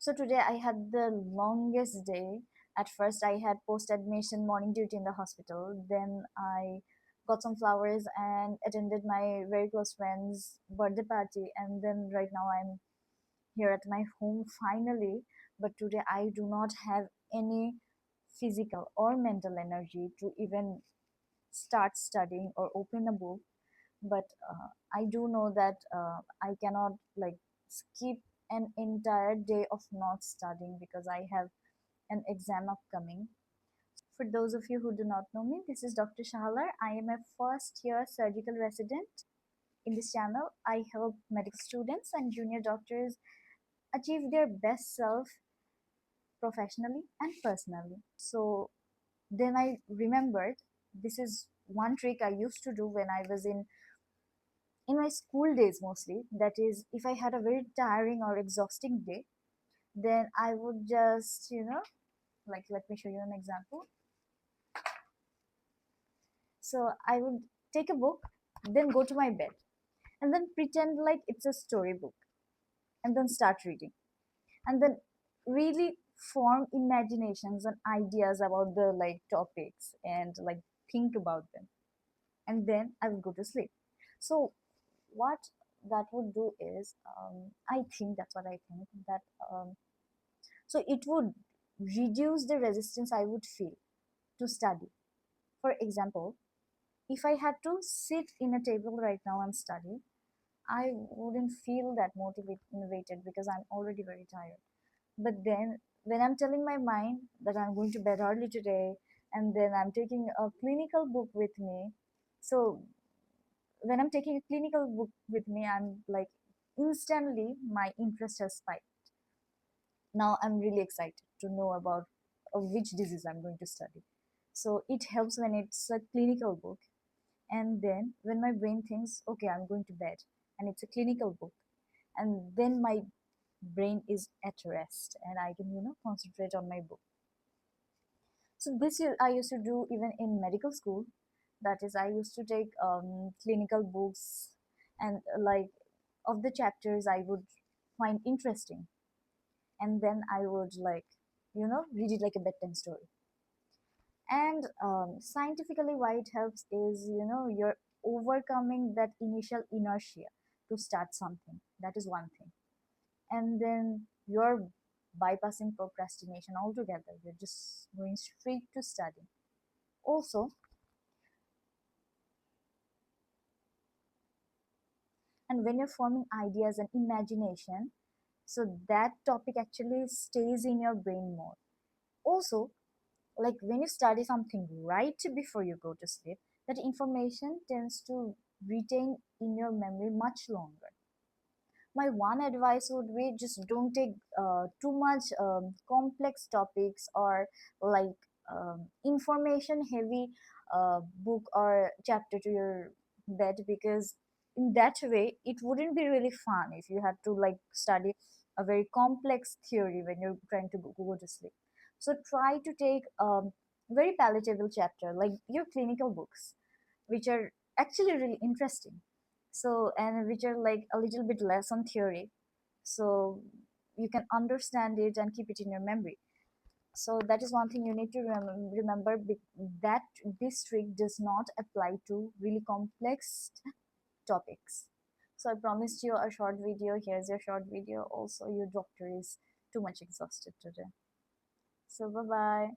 So today I had the longest day. At first, I had post admission morning duty in the hospital. Then I got some flowers and attended my very close friend's birthday party. And then right now I'm here at my home finally. But today I do not have any physical or mental energy to even start studying or open a book. But I do know that I cannot like skip an entire day of not studying because I have an exam upcoming. For those of you who do not know me, this is Dr. Shahlar. I am a first year surgical resident. In this channel, I help medical students and junior doctors achieve their best self professionally and personally. So then I remembered this is one trick I used to do when I was in my school days mostly. That is, if I had a very tiring or exhausting day, then I would just, like, let me show you an example. So I would take a book, then go to my bed, and then pretend like it's a storybook, and then start reading, and then really form imaginations and ideas about the like topics and like think about them, and then I would go to sleep. So what that would do is, I think that's what I think that so it would reduce the resistance I would feel to study. For example, if I had to sit in a table right now and study, I wouldn't feel that motivated because I'm already very tired. But then when I'm telling my mind that I'm going to bed early today, and then I'm taking a clinical book with me, so when I'm taking a clinical book with me, I'm like instantly my interest has spiked. Now I'm really excited to know about which disease I'm going to study. So it helps when it's a clinical book. And then when my brain thinks, okay, I'm going to bed, and it's a clinical book, and then my brain is at rest and I can, concentrate on my book. So I used to do even in medical school. That is, I used to take clinical books and like of the chapters I would find interesting, and then I would like, read it like a bedtime story. And scientifically, why it helps is, you're overcoming that initial inertia to start something. That is one thing. And then you're bypassing procrastination altogether. You're just going straight to study. Also, and when you're forming ideas and imagination, so that topic actually stays in your brain more. Also, like when you study something right before you go to sleep, that information tends to retain in your memory much longer. My one advice would be just don't take too much complex topics or like information heavy book or chapter to your bed, because in that way it wouldn't be really fun if you had to like study a very complex theory when you're trying to go to sleep. So try to take very palatable chapter like your clinical books, which are actually really interesting, so and which are like a little bit less on theory, so you can understand it and keep it in your memory. So that is one thing you need to remember, that this trick does not apply to really complex topics. So I promised you a short video. Here's your short video. Also, your doctor is too much exhausted today. So bye bye.